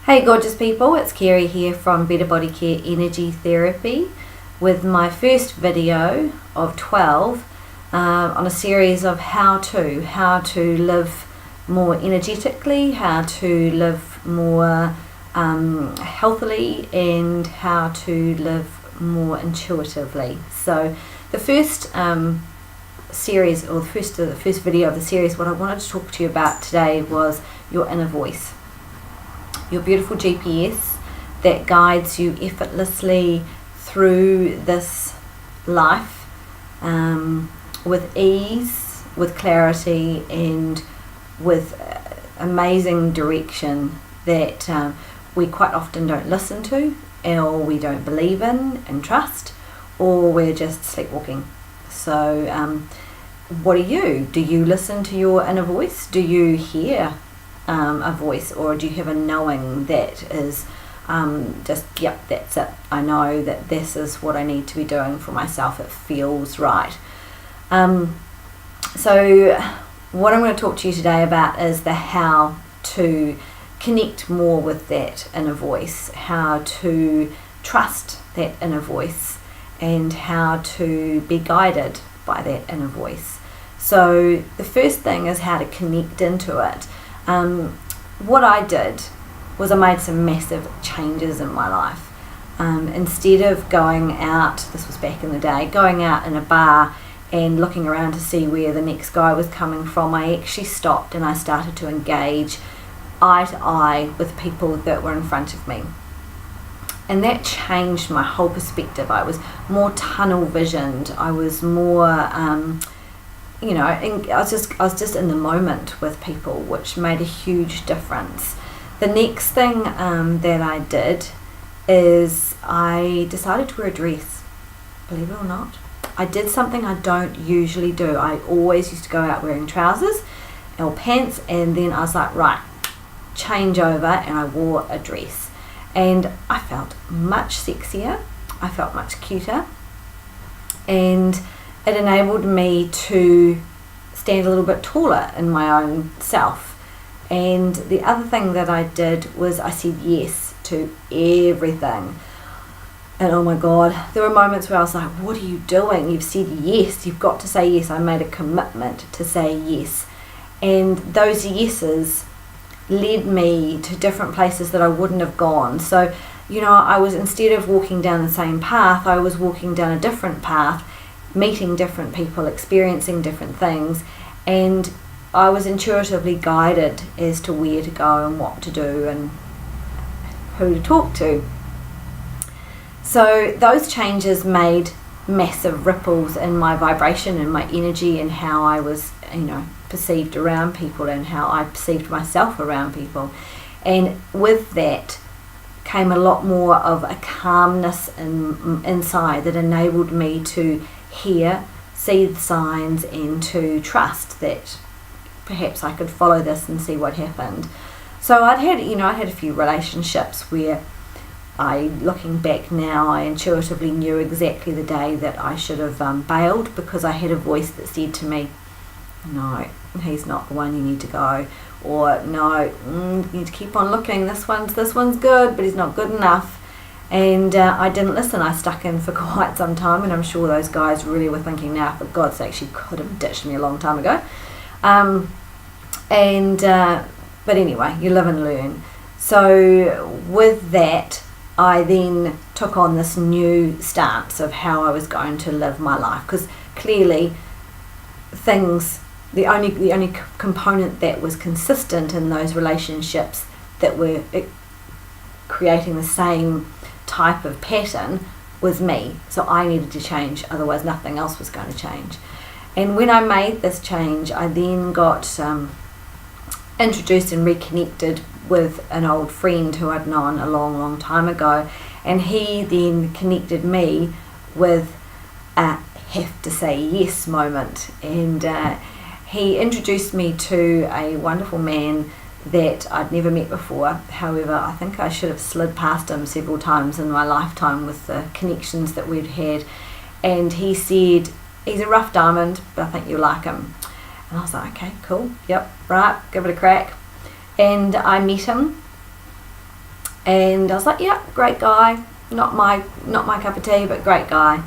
Hey gorgeous people, it's Kerry here from Better Body Care Energy Therapy with my first video of 12 on a series of how to live more energetically, how to live more healthily, and how to live more intuitively. So the first series, or the first video of the series, what I wanted to talk to you about today was your inner voice. Your beautiful GPS that guides you effortlessly through this life with ease, with clarity, and with amazing direction that we quite often don't listen to, or we don't believe in and trust, or we're just sleepwalking. So what do you? Do you listen to your inner voice? Do you hear a voice, or do you have a knowing that is just, yep, that's it, I know that this is what I need to be doing for myself, it feels right. So what I'm going to talk to you today about is the how to connect more with that inner voice, how to trust that inner voice, and how to be guided by that inner voice. So the first thing is how to connect into it. What I did was I made some massive changes in my life. Instead of going out, this was back in the day, going out in a bar and looking around to see where the next guy was coming from, I actually stopped and I started to engage eye to eye with people that were in front of me. And that changed my whole perspective. I was more tunnel visioned. I was more I was just in the moment with people, which made a huge difference. The next thing that I did is I decided to wear a dress, believe it or not. I did something I don't usually do. I always used to go out wearing trousers or pants, and then I was like, right, change over, and I wore a dress. And I felt much sexier, I felt much cuter, and it enabled me to stand a little bit taller in my own self. And the other thing that I did was I said yes to everything. And oh my God, there were moments where I was like, what are you doing? You've said yes, you've got to say yes. I made a commitment to say yes. And those yeses led me to different places that I wouldn't have gone. So, I was, instead of walking down the same path, I was walking down a different path, meeting different people, experiencing different things, and I was intuitively guided as to where to go and what to do and who to talk to. So those changes made massive ripples in my vibration and my energy and how I was, perceived around people and how I perceived myself around people. And with that came a lot more of a calmness inside that enabled me to hear, see the signs, and to trust that perhaps I could follow this and see what happened. So I'd had a few relationships where looking back now, I intuitively knew exactly the day that I should have bailed, because I had a voice that said to me, no, he's not the one, you need to go, or no, you need to keep on looking, this one's good, but he's not good enough. And I didn't listen. I stuck in for quite some time, and I'm sure those guys really were thinking, now, for God's sake, she could have ditched me a long time ago. But anyway, you live and learn. So with that, I then took on this new stance of how I was going to live my life, because clearly the only component that was consistent in those relationships that were creating the same type of pattern was me. So I needed to change, otherwise nothing else was going to change. And when I made this change, I then got introduced and reconnected with an old friend who I'd known a long time ago, and he then connected me with a have to say yes moment. And he introduced me to a wonderful man that I'd never met before. However, I think I should have slid past him several times in my lifetime with the connections that we'd had. And he said, he's a rough diamond, but I think you'll like him. And I was like, okay, cool, yep, right, give it a crack. And I met him, And I was like, yeah, great guy, not my cup of tea, but great guy.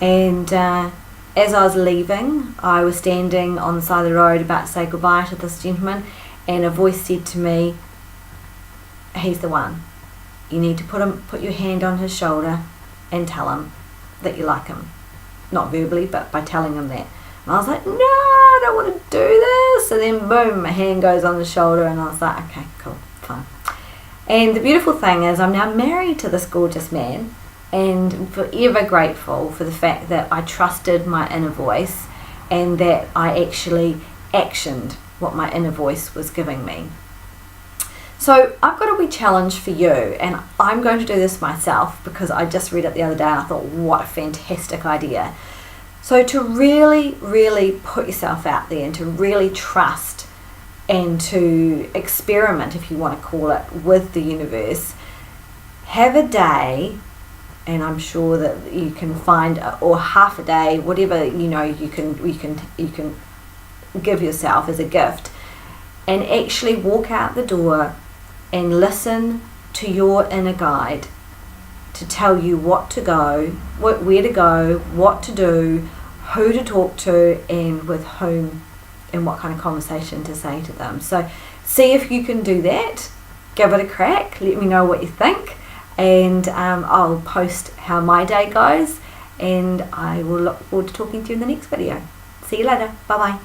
And as I was leaving, I was standing on the side of the road about to say goodbye to this gentleman, and a voice said to me, he's the one. You need to put your hand on his shoulder and tell him that you like him. Not verbally, but by telling him that. And I was like, no, I don't want to do this. And then boom, my hand goes on the shoulder, and I was like, okay, cool, fine. And the beautiful thing is I'm now married to this gorgeous man, and forever grateful for the fact that I trusted my inner voice and that I actually actioned what my inner voice was giving me. So I've got a wee challenge for you, and I'm going to do this myself because I just read it the other day and I thought, what a fantastic idea. So to really, really put yourself out there and to really trust and to experiment, if you want to call it, with the universe, have a day, and I'm sure that you can find, or half a day, whatever you can give yourself as a gift, and actually walk out the door and listen to your inner guide to tell you what to go, where to go, what to do, who to talk to, and with whom, and what kind of conversation to say to them. So see if you can do that. Give it a crack. Let me know what you think, and I'll post how my day goes, and I will look forward to talking to you in the next video. See you later. Bye bye.